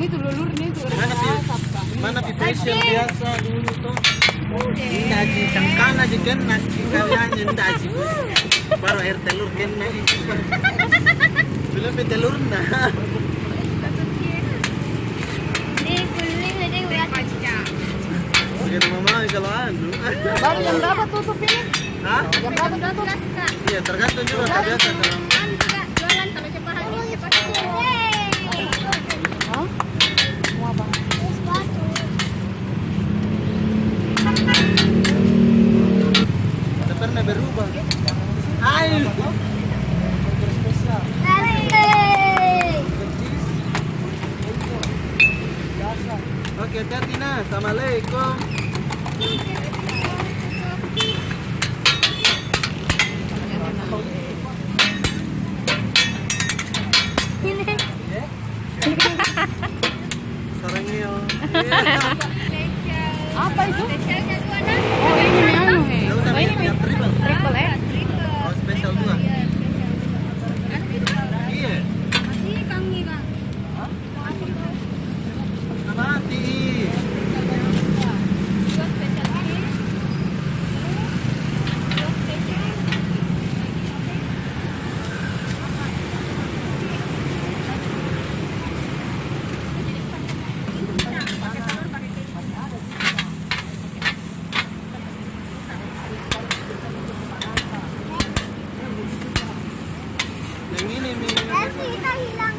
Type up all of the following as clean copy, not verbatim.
itu lulurnya itu. Mana facial biasa dulu tuh. Ini aja cangkana aja kan nasi kalian ini aja. Baru air telur kena itu. Belum telur nah. Begitu mama kalau anu. Baru jam berapa tutup ini? Hah? Jam berapa tutup? Iya tergantung juga biasa kalau. Jualan kalau cepat habis cepat. Hah? Mau apa? Tak pernah berubah. Ayo. Oke, hati-hati nah. Assalamualaikum. Sarangnya. Apa itu? Spesialnya dua Oh ini anu eh. Tahu tapi yang triple. Triple eh. Oh, spesial dua. Iya. Masih kami kan. Mati. Dua spesial ini. Dua spesial. Yang ini nih. Kita hilang.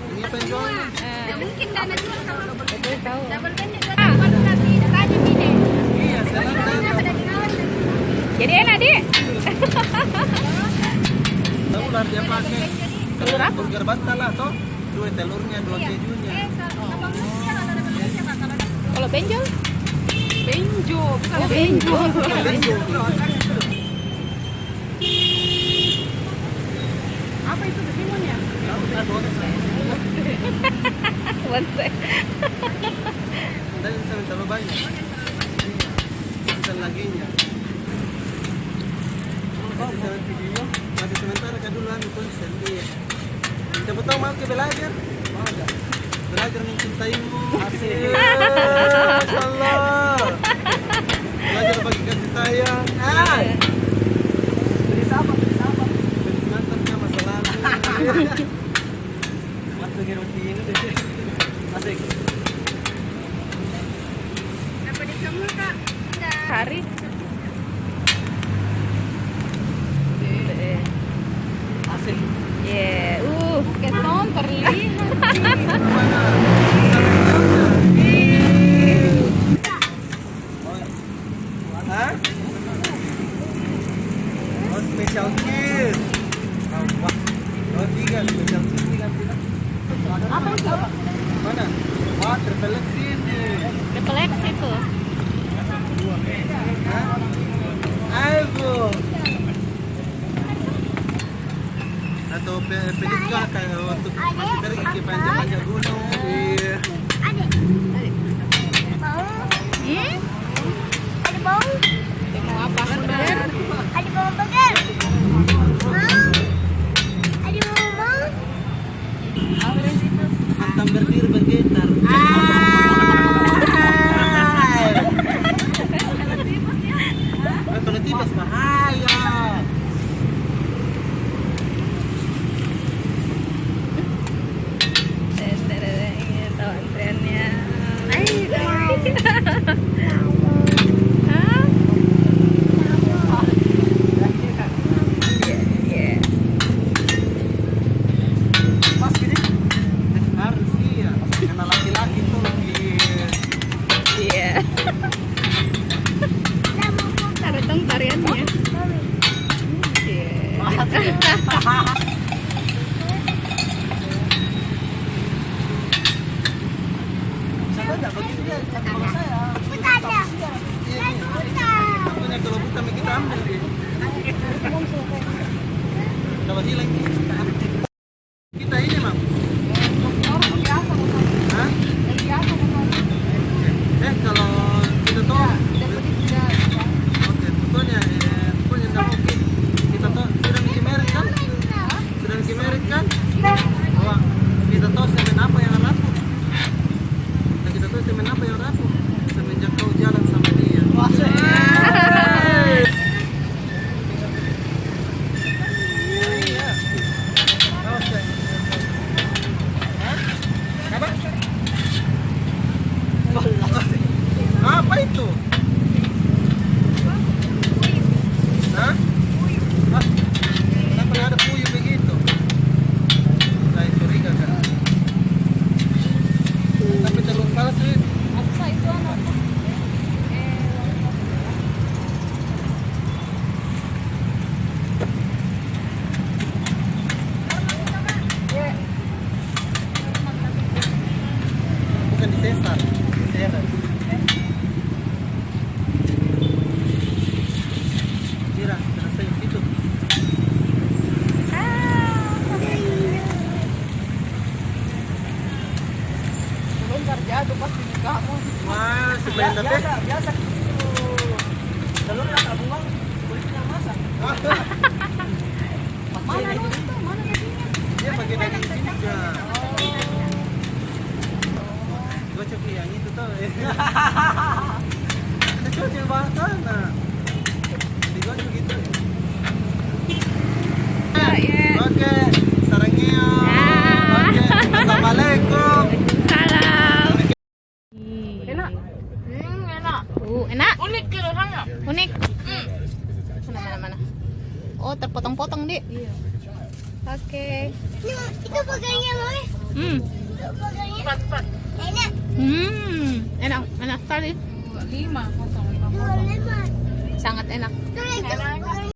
Ini penjualnya. Nggak mungkin karena jual kalau Betul tahu. double bandnya dua tempat tapi tanya bini. Iya, salah Karena pada dinawan. Jadi enak Dik. tahu lah dia pakai telur apa? Burger bantal lah toh. Dua telurnya, dua kejunya. Abang siapa atau dapat siapa kalau dapat Kalau benjol? Benjo, bukan benjol. Apa itu bagaimana ya? Bonsai. Dan saya minta banyak. Bisa laginya. Masih sama video, masih sementara kan dulu anu konsen dia. Siapa tahu mau ke belajar? Mau enggak? Belajar mencintaimu. Asik. Masya Allah. Belajar bagi kasih sayang. Beri sahabat, beri sahabat. Beri semangatnya masa lalu. Masuk roti ini deh. Asik. dapat di semua kak? Enggak. Hari. Asik. Yeah, keton terlihat. Mana? Hah? Oh, special kiss. Wah, oh, tiga special kiss tiga. Apa itu? Mana? Wah, terpelek sini. Refleks itu. Hah? Ayo, Bu. Atau pilih juga kayak untuk masih pergi ke panjang-panjang gunung. Iya. Adik. Bau. Ada bau. Mau apa? Ada bau burger. Mau. Ada bau. Hantam berdiri bergetar. Kalau tipes bahaya. Tahu antreannya. Pas gini. Harus iya. Karena laki-laki tuh Iya. Ada dong tariannya. Saya enggak begitu ya, kalau saya. Kita ada. Pokoknya kalau bukan kita ambil deh. Kalau hilang kita ini, Mam. Hah? Kalau kita tuh oke, pokoknya enggak mungkin. Kita tuh sudah bikin merek kan? Sudah bikin merek kan? Wah, kita tuh semen apa yang rambut Apa itu? Hah? Ah, kenapa nggak ada puyuh begitu? Saya curiga kan. Tapi telur palsu. Apa itu anak? Bukan di sesar, di seret. Kira, terasa itu. Belum terjatuh pasti kamu. Wah, sebenarnya teh. Biasa gitu. Telur nggak buang, kulitnya masak. Mana dulu itu? Mana dagingnya? Dia pakai daging sini juga. Gue coba yang itu tuh. Kita coba bahas sana. Di gue begitu. Oke, sarangnya. Oke, assalamualaikum. Salam. Enak. Enak. Enak. Unik gitu rasanya. Unik. Mana? Oh, terpotong-potong, Dik. Iya. Oke. Itu bagangnya, Mami. Itu bagangnya. Enak. Enak sekali. 5. Sangat enak. Itu